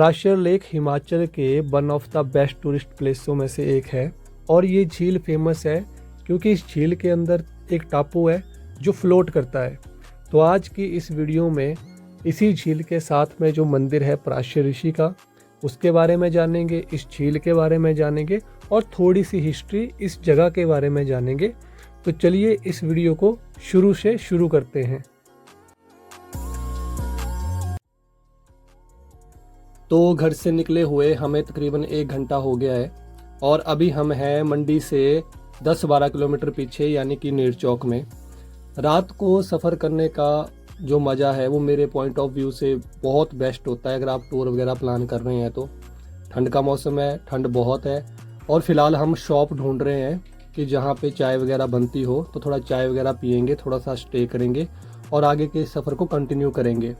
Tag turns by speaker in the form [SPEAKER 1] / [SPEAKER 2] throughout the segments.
[SPEAKER 1] Prashar lake Himachal के one of the best tourist प्लेसों में से एक है और ये झील फेमस है क्योंकि इस झील के अंदर एक टापू है जो फ्लोट करता है। तो आज की इस वीडियो में इसी झील के साथ में जो मंदिर है प्राशर ऋषि का, उसके बारे में जानेंगे, इस झील के बारे में जानेंगे और थोड़ी सी हिस्ट्री इस जगह के बारे में जानेंगे। तो चलिए इस वीडियो को शुरू से शुरू करते हैं। तो घर से निकले हुए हमें तकरीबन 1 घंटा हो गया है और अभी हम हैं मंडी से 10-12 किलोमीटर पीछे यानी कि नेरचौक में। रात को सफ़र करने का जो मज़ा है वो मेरे पॉइंट ऑफ व्यू से बहुत बेस्ट होता है अगर आप टूर वगैरह प्लान कर रहे हैं तो। ठंड का मौसम है, ठंड बहुत है और फ़िलहाल हम शॉप ढूंढ रहे हैं कि जहाँ पे चाय वगैरह बनती हो, तो थोड़ा चाय वगैरह पियेंगे, थोड़ा सा स्टे करेंगे और आगे के सफ़र को कंटिन्यू करेंगे।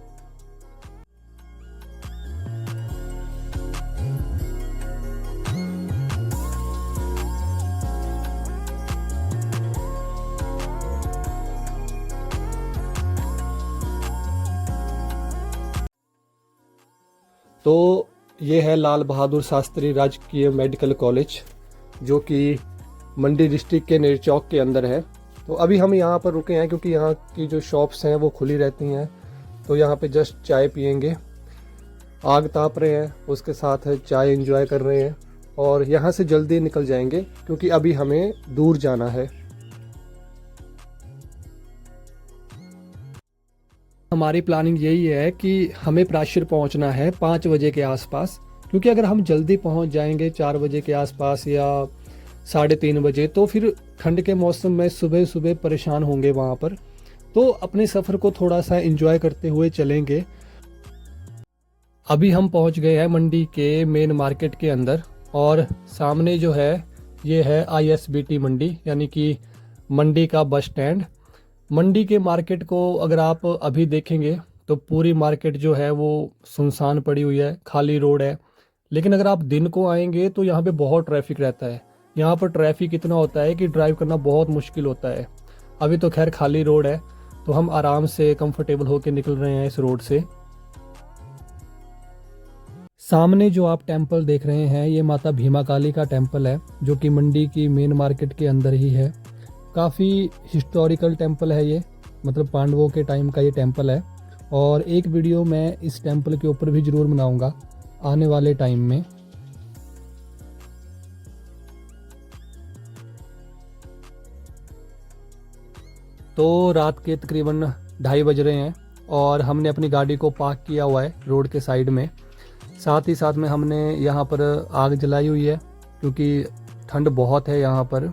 [SPEAKER 1] तो ये है लाल बहादुर शास्त्री राजकीय मेडिकल कॉलेज जो कि मंडी डिस्ट्रिक्ट के नेरचौक के अंदर है। तो अभी हम यहाँ पर रुके हैं क्योंकि यहाँ की जो शॉप्स हैं वो खुली रहती हैं। तो यहाँ पे जस्ट चाय पियेंगे, आग ताप रहे हैं, उसके साथ चाय एंजॉय कर रहे हैं और यहाँ से जल्दी निकल जाएंगे क्योंकि अभी हमें दूर जाना है। हमारी प्लानिंग यही है कि हमें प्राशर पहुंचना है 5 बजे के आसपास, क्योंकि अगर हम जल्दी पहुंच जाएंगे 4 बजे के आसपास या 3:30 बजे तो फिर ठंड के मौसम में सुबह सुबह परेशान होंगे वहां पर। तो अपने सफ़र को थोड़ा सा एंजॉय करते हुए चलेंगे। अभी हम पहुंच गए हैं मंडी के मेन मार्केट के अंदर और सामने जो है ये है ISBT मंडी यानी कि मंडी का बस स्टैंड। मंडी के मार्केट को अगर आप अभी देखेंगे तो पूरी मार्केट जो है वो सुनसान पड़ी हुई है, खाली रोड है। लेकिन अगर आप दिन को आएंगे तो यहाँ पे बहुत ट्रैफिक रहता है। यहाँ पर ट्रैफिक इतना होता है कि ड्राइव करना बहुत मुश्किल होता है। अभी तो खैर खाली रोड है तो हम आराम से कंफर्टेबल होकर निकल रहे हैं इस रोड से। सामने जो आप टेंपल देख रहे हैं ये माता भीमा काली का टेंपल है जो कि मंडी की मेन मार्केट के अंदर ही है। काफ़ी हिस्टोरिकल टेंपल है ये, मतलब पांडवों के टाइम का ये टेंपल है और एक वीडियो मैं इस टेंपल के ऊपर भी ज़रूर बनाऊंगा आने वाले टाइम में। तो रात के तकरीबन 2:30 बज रहे हैं और हमने अपनी गाड़ी को पार्क किया हुआ है रोड के साइड में। साथ ही साथ में हमने यहाँ पर आग जलाई हुई है क्योंकि ठंड बहुत है यहाँ पर।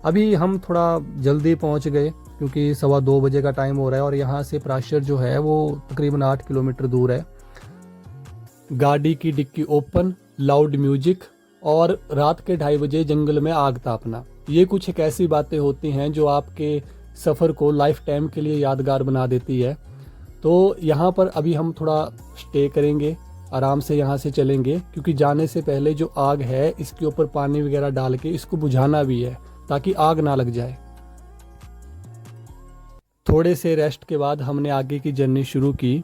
[SPEAKER 1] अभी हम थोड़ा जल्दी पहुँच गए क्योंकि 2:15 बजे का टाइम हो रहा है और यहाँ से प्राशर जो है वो तकरीबन 8 किलोमीटर दूर है। गाड़ी की डिक्की ओपन, लाउड म्यूजिक और रात के 2:30 बजे जंगल में आग तापना, ये कुछ एक ऐसी बातें होती हैं जो आपके सफ़र को लाइफ टाइम के लिए यादगार बना देती है। तो यहाँ पर अभी हम थोड़ा स्टे करेंगे, आराम से यहाँ से चलेंगे क्योंकि जाने से पहले जो आग है इसके ऊपर पानी वगैरह डाल के इसको बुझाना भी है ताकि आग ना लग जाए। थोड़े से रेस्ट के बाद हमने आगे की जर्नी शुरू की।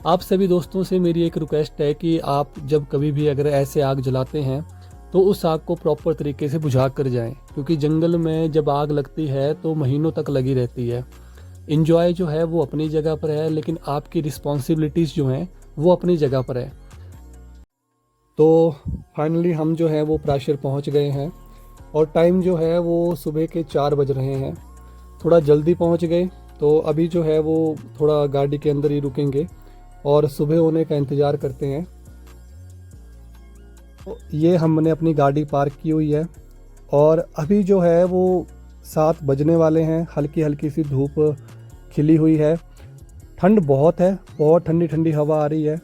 [SPEAKER 1] आप सभी दोस्तों से मेरी एक रिक्वेस्ट है कि आप जब कभी भी अगर ऐसे आग जलाते हैं तो उस आग को प्रॉपर तरीके से बुझा कर जाएं क्योंकि जंगल में जब आग लगती है तो महीनों तक लगी रहती है। इंजॉय जो है वो अपनी जगह पर है लेकिन आपकी रिस्पॉन्सिबिलिटीज़ जो हैं वो अपनी जगह पर है। तो फाइनली हम जो है वो प्राशर पहुंच गए हैं और टाइम जो है वो सुबह के 4 बज रहे हैं। थोड़ा जल्दी पहुंच गए तो अभी जो है वो थोड़ा गाड़ी के अंदर ही रुकेंगे और सुबह होने का इंतज़ार करते हैं। तो ये हमने अपनी गाड़ी पार्क की हुई है और अभी जो है वो 7 बजने वाले हैं। हल्की हल्की सी धूप खिली हुई है, ठंड बहुत है, बहुत ठंडी ठंडी हवा आ रही है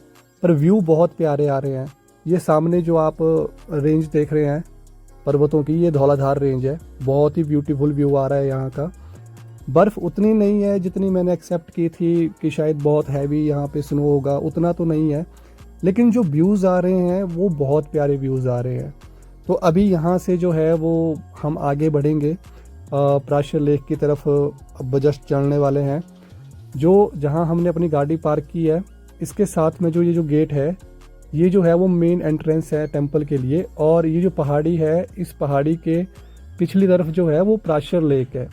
[SPEAKER 1] पर व्यू बहुत प्यारे आ रहे हैं। ये सामने जो आप रेंज देख रहे हैं पर्वतों की, ये धौलाधार रेंज है। बहुत ही ब्यूटीफुल व्यू आ रहा है यहाँ का। बर्फ़ उतनी नहीं है जितनी मैंने एक्सेप्ट की थी कि शायद बहुत हैवी यहाँ पे स्नो होगा, उतना तो नहीं है, लेकिन जो व्यूज़ आ रहे हैं वो बहुत प्यारे व्यूज़ आ रहे हैं। तो अभी यहाँ से जो है वो हम आगे बढ़ेंगे प्राशर लेक की तरफ। अब जस्ट चलने वाले हैं। जहाँ हमने अपनी गाड़ी पार्क की है इसके साथ में जो ये जो गेट है ये जो है वो मेन एंट्रेंस है टेम्पल के लिए, और ये जो पहाड़ी है, इस पहाड़ी के पिछली तरफ जो है वो प्राशर लेक है।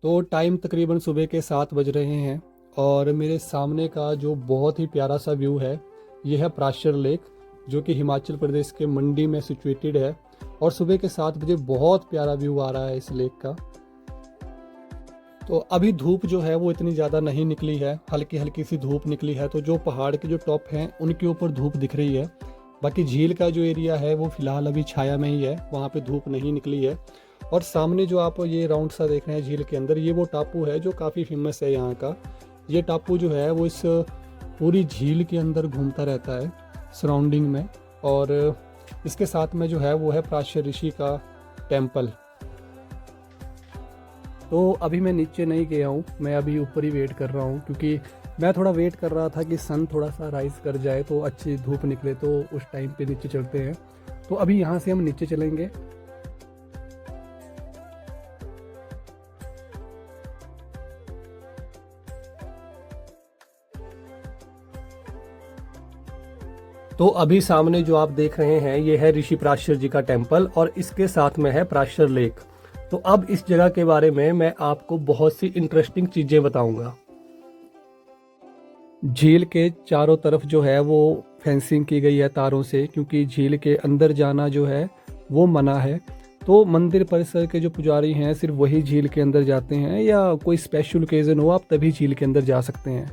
[SPEAKER 1] तो टाइम तकरीबन सुबह के 7 बज रहे हैं और मेरे सामने का जो बहुत ही प्यारा सा व्यू है ये है प्राशर लेक, जो कि हिमाचल प्रदेश के मंडी में सिचुएटेड है। और सुबह के 7 बजे बहुत प्यारा व्यू आ रहा है इस लेक का। तो अभी धूप जो है वो इतनी ज़्यादा नहीं निकली है, हल्की हल्की सी धूप निकली है, तो जो पहाड़ के जो टॉप हैं उनके ऊपर धूप दिख रही है। बाकी झील का जो एरिया है वो फ़िलहाल अभी छाया में ही है, वहाँ पे धूप नहीं निकली है। और सामने जो आप ये राउंड सा देख रहे हैं झील के अंदर, ये वो टापू है जो काफ़ी फेमस है यहाँ का। ये टापू जो है वो इस पूरी झील के अंदर घूमता रहता है सराउंडिंग में, और इसके साथ में जो है वो है प्राशर ऋषि का टेम्पल। तो अभी मैं नीचे नहीं गया हूँ, मैं अभी ऊपर ही वेट कर रहा हूँ, क्योंकि मैं थोड़ा वेट कर रहा था कि सन थोड़ा सा राइज कर जाए तो अच्छी धूप निकले, तो उस टाइम पे नीचे चलते हैं। तो अभी यहाँ से हम नीचे चलेंगे। तो अभी सामने जो आप देख रहे हैं ये है ऋषि प्राशर जी का टेम्पल, और इसके साथ में है प्राशर लेक। तो अब इस जगह के बारे में मैं आपको बहुत सी इंटरेस्टिंग चीजें बताऊंगा। झील के चारों तरफ जो है वो फेंसिंग की गई है तारों से, क्योंकि झील के अंदर जाना जो है वो मना है। तो मंदिर परिसर के जो पुजारी हैं सिर्फ वही झील के अंदर जाते हैं, या कोई स्पेशल ओकेजन हो आप तभी झील के अंदर जा सकते हैं।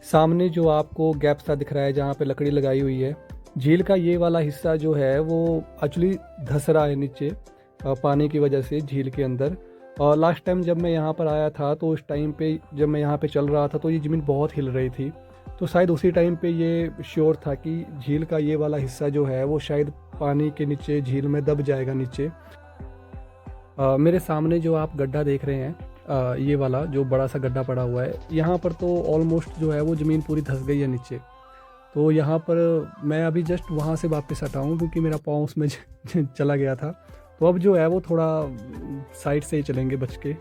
[SPEAKER 1] सामने जो आपको गैप सा दिख रहा है जहाँ पे लकड़ी लगाई हुई है, झील का ये वाला हिस्सा जो है वो एक्चुअली धंस रहा है नीचे पानी की वजह से झील के अंदर। और लास्ट टाइम जब मैं यहाँ पर आया था तो उस टाइम पे जब मैं यहाँ पे चल रहा था तो ये ज़मीन बहुत हिल रही थी, तो शायद उसी टाइम पे ये श्योर था कि झील का ये वाला हिस्सा जो है वो शायद पानी के नीचे झील में दब जाएगा नीचे। मेरे सामने जो आप गड्ढा देख रहे हैं, ये वाला जो बड़ा सा गड्ढा पड़ा हुआ है, यहाँ पर तो ऑलमोस्ट जो है वो ज़मीन पूरी धंस गई है नीचे। तो यहाँ पर मैं अभी जस्ट वहाँ से वापस हटा हूँ क्योंकि मेरा पाँव उसमें चला गया था। तो अब जो है वो थोड़ा साइड से ही चलेंगे बच के।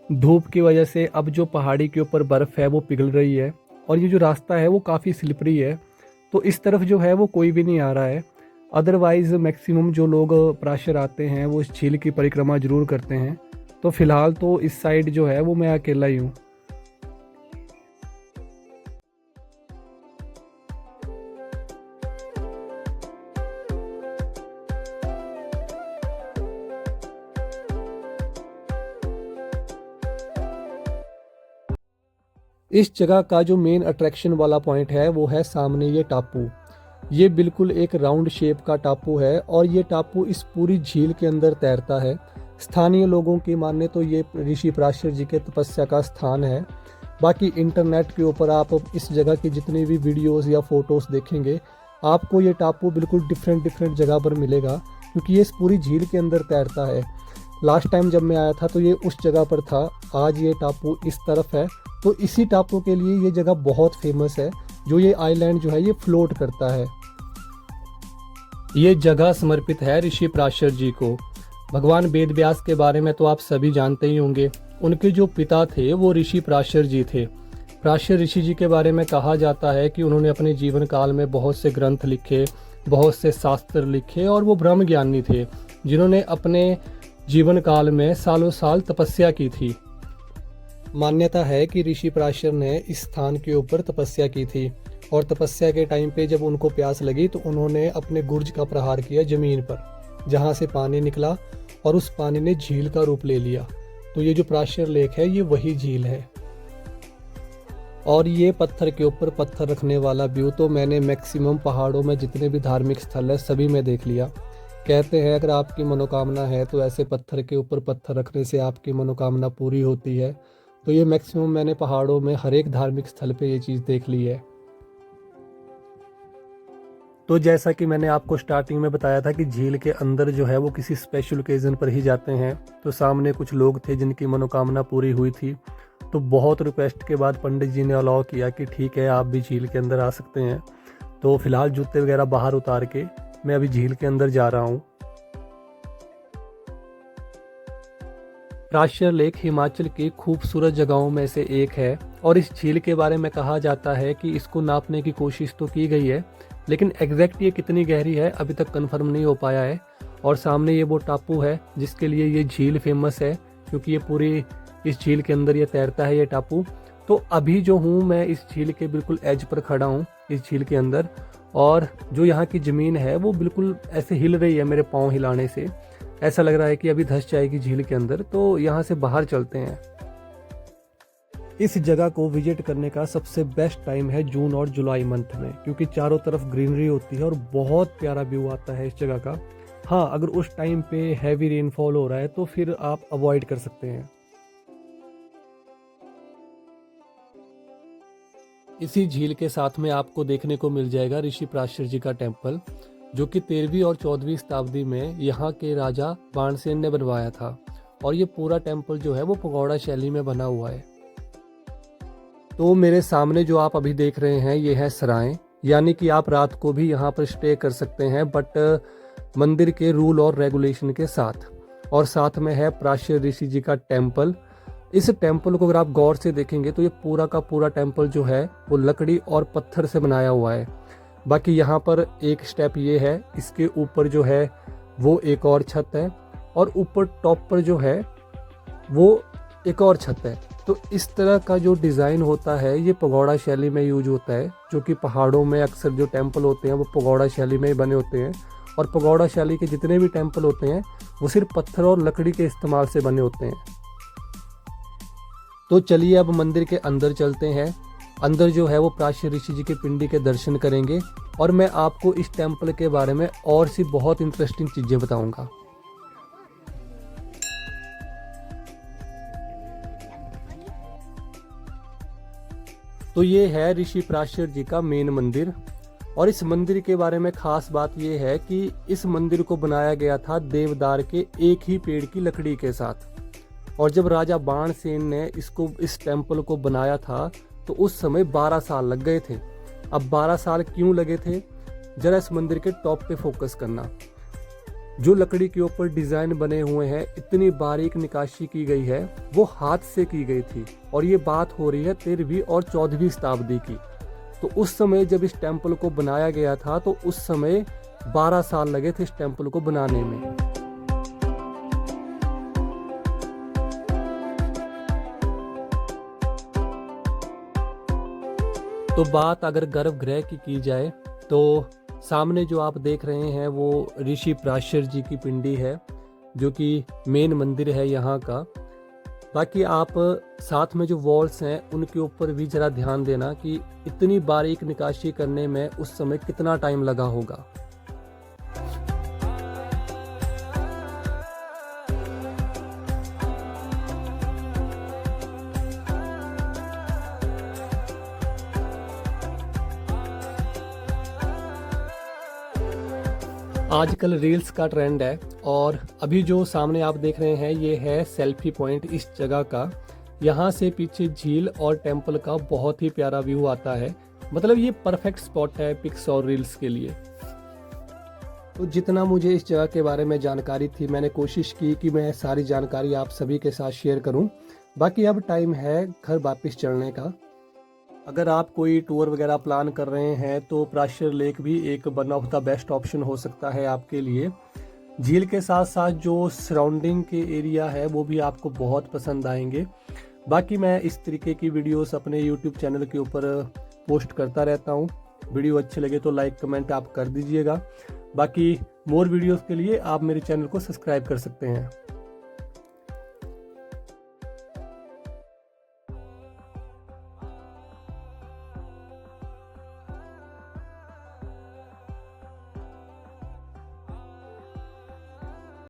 [SPEAKER 1] धूप की वजह से अब जो पहाड़ी के ऊपर बर्फ़ है वो पिघल रही है, और ये जो रास्ता है वो काफ़ी स्लिपरी है, तो इस तरफ जो है वो कोई भी नहीं आ रहा है। अदरवाइज़ मैक्सिमम जो लोग प्राशर आते हैं वो इस झील की परिक्रमा जरूर करते हैं। तो फ़िलहाल तो इस साइड जो है वो मैं अकेला ही हूँ। इस जगह का जो मेन अट्रैक्शन वाला पॉइंट है वो है सामने ये टापू। ये बिल्कुल एक राउंड शेप का टापू है, और ये टापू इस पूरी झील के अंदर तैरता है। स्थानीय लोगों की माने तो ये ऋषि प्राशर जी के तपस्या का स्थान है। बाकी इंटरनेट के ऊपर आप इस जगह की जितनी भी वीडियोस या फोटोज़ देखेंगे, आपको ये टापू बिल्कुल डिफरेंट जगह पर मिलेगा, क्योंकि ये इस पूरी झील के अंदर तैरता है। लास्ट टाइम जब मैं आया था तो ये उस जगह पर था, आज ये टापू इस तरफ है। तो इसी टापू के लिए ये जगह बहुत फेमस है, जो ये आइलैंड जो है ये फ्लोट करता है। ये जगह समर्पित है ऋषि प्राशर जी को। भगवान वेद व्यास के बारे में तो आप सभी जानते ही होंगे। उनके जो पिता थे वो ऋषि प्राशर जी थे। प्राशर ऋषि जी के बारे में कहा जाता है कि उन्होंने अपने जीवन काल में बहुत से ग्रंथ लिखे, बहुत से शास्त्र लिखे, और वो ब्रह्म ज्ञानी थे जिन्होंने अपने जीवन काल में सालों साल तपस्या की थी। मान्यता है कि ऋषि प्राशर ने इस स्थान के ऊपर तपस्या की थी, और तपस्या के टाइम पे जब उनको प्यास लगी तो उन्होंने अपने गुर्ज का प्रहार किया जमीन पर, जहाँ से पानी निकला, और उस पानी ने झील का रूप ले लिया। तो ये जो प्राशर लेक है ये वही झील है। और ये पत्थर के ऊपर पत्थर रखने वाला व्यू तो मैंने मैक्सिमम पहाड़ों में जितने भी धार्मिक स्थल है सभी में देख लिया। कहते हैं अगर आपकी मनोकामना है तो ऐसे पत्थर के ऊपर पत्थर रखने से आपकी मनोकामना पूरी होती है। तो ये मैक्सिमम मैंने पहाड़ों में हर एक धार्मिक स्थल पे ये चीज़ देख ली है। तो जैसा कि मैंने आपको स्टार्टिंग में बताया था कि झील के अंदर जो है वो किसी स्पेशल ओकेजन पर ही जाते हैं, तो सामने कुछ लोग थे जिनकी मनोकामना पूरी हुई थी। तो बहुत रिक्वेस्ट के बाद पंडित जी ने अलाउ किया कि ठीक है आप भी झील के अंदर आ सकते हैं। तो फिलहाल जूते वगैरह बाहर उतार के मैं अभी झील के अंदर जा रहा हूँ। प्राशर लेक हिमाचल की खूबसूरत जगहों में से एक है, और इस झील के बारे में कहा जाता है कि इसको नापने की कोशिश तो की गई है, लेकिन एग्जैक्ट ये कितनी गहरी है अभी तक कंफर्म नहीं हो पाया है। और सामने ये वो टापू है जिसके लिए ये झील फेमस है, क्योंकि ये पूरी इस झील के अंदर ये तैरता है ये टापू। तो अभी जो हूँ मैं इस झील के बिल्कुल एज पर खड़ा हूँ इस झील के अंदर, और जो यहाँ की ज़मीन है वो बिल्कुल ऐसे हिल रही है मेरे पाँव हिलाने से। ऐसा लग रहा है कि अभी धंस जाएगी झील के अंदर। तो यहाँ से बाहर चलते हैं। इस जगह को विजिट करने का सबसे बेस्ट टाइम है जून और जुलाई मंथ में, क्योंकि चारों तरफ ग्रीनरी होती है और बहुत प्यारा व्यू आता है इस जगह का। हाँ, अगर उस टाइम पे हैवी रेनफॉल हो रहा है तो फिर आप अवॉइड कर सकते हैं। इसी झील के साथ में आपको देखने को मिल जाएगा ऋषि प्राशर जी का टेम्पल, जो कि 13वीं और 14वीं शताब्दी में यहाँ के राजा बाणसेन ने बनवाया था। और ये पूरा टेम्पल जो है वो पगोड़ा शैली में बना हुआ है। तो मेरे सामने जो आप अभी देख रहे हैं ये है सराय, यानी कि आप रात को भी यहाँ पर स्टे कर सकते हैं, बट मंदिर के रूल और रेगुलेशन के साथ। और साथ में है प्राशर ऋषि जी का टेम्पल। इस टेम्पल को अगर आप गौर से देखेंगे तो ये पूरा का पूरा टेम्पल जो है वो लकड़ी और पत्थर से बनाया हुआ है। बाकी यहाँ पर एक स्टेप ये है, इसके ऊपर जो है वो एक और छत है, और ऊपर टॉप पर जो है वो एक और छत है। तो इस तरह का जो डिज़ाइन होता है ये पगोड़ा शैली में यूज होता है, जो कि पहाड़ों में अक्सर जो टेम्पल होते हैं वो पगोड़ा शैली में ही बने होते हैं। और पगोड़ा शैली के जितने भी टेम्पल होते हैं वो सिर्फ पत्थर और लकड़ी के इस्तेमाल से बने होते हैं। तो चलिए अब मंदिर के अंदर चलते हैं। अंदर जो है वो प्राशर ऋषि जी की पिंडी के दर्शन करेंगे, और मैं आपको इस टेम्पल के बारे में और सी बहुत इंटरेस्टिंग चीज़ें बताऊंगा। तो ये है ऋषि प्राशर जी का मेन मंदिर। और इस मंदिर के बारे में खास बात यह है कि इस मंदिर को बनाया गया था देवदार के एक ही पेड़ की लकड़ी के साथ। और जब राजा बाणसेन ने इस टेम्पल को बनाया था तो उस समय 12 साल लग गए थे। अब 12 साल क्यों लगे थे, जरा इस मंदिर के टॉप पे फोकस करना। जो लकड़ी के ऊपर डिजाइन बने हुए हैं, इतनी बारीक निकाशी की गई है, वो हाथ से की गई थी। और ये बात हो रही है 13वीं और 14वीं शताब्दी की। तो उस समय जब इस टेम्पल को बनाया गया था तो उस समय 12 साल लगे थे इस टेम्पल को बनाने में। तो बात अगर गर्भगृह की जाए तो सामने जो आप देख रहे हैं वो ऋषि प्राशर जी की पिंडी है, जो कि मेन मंदिर है यहाँ का। बाकी आप साथ में जो वॉल्स हैं उनके ऊपर भी जरा ध्यान देना कि इतनी बारीक निकाशी करने में उस समय कितना टाइम लगा होगा। आजकल रील्स का ट्रेंड है, और अभी जो सामने आप देख रहे हैं ये है सेल्फी पॉइंट इस जगह का। यहाँ से पीछे झील और टेम्पल का बहुत ही प्यारा व्यू आता है। मतलब ये परफेक्ट स्पॉट है पिक्स और रील्स के लिए। तो जितना मुझे इस जगह के बारे में जानकारी थी मैंने कोशिश की कि मैं सारी जानकारी आप सभी के साथ शेयर करूं। बाकी अब टाइम है घर वापस चलने का। अगर आप कोई टूर वगैरह प्लान कर रहे हैं तो प्राशर लेक भी एक one of the best option हो सकता है आपके लिए। झील के साथ साथ जो सराउंडिंग के एरिया है वो भी आपको बहुत पसंद आएंगे। बाकी मैं इस तरीके की वीडियोस अपने यूट्यूब चैनल के ऊपर पोस्ट करता रहता हूँ। वीडियो अच्छे लगे तो लाइक कमेंट आप कर दीजिएगा। बाकी मोर वीडियोस के लिए आप मेरे चैनल को सब्सक्राइब कर सकते हैं।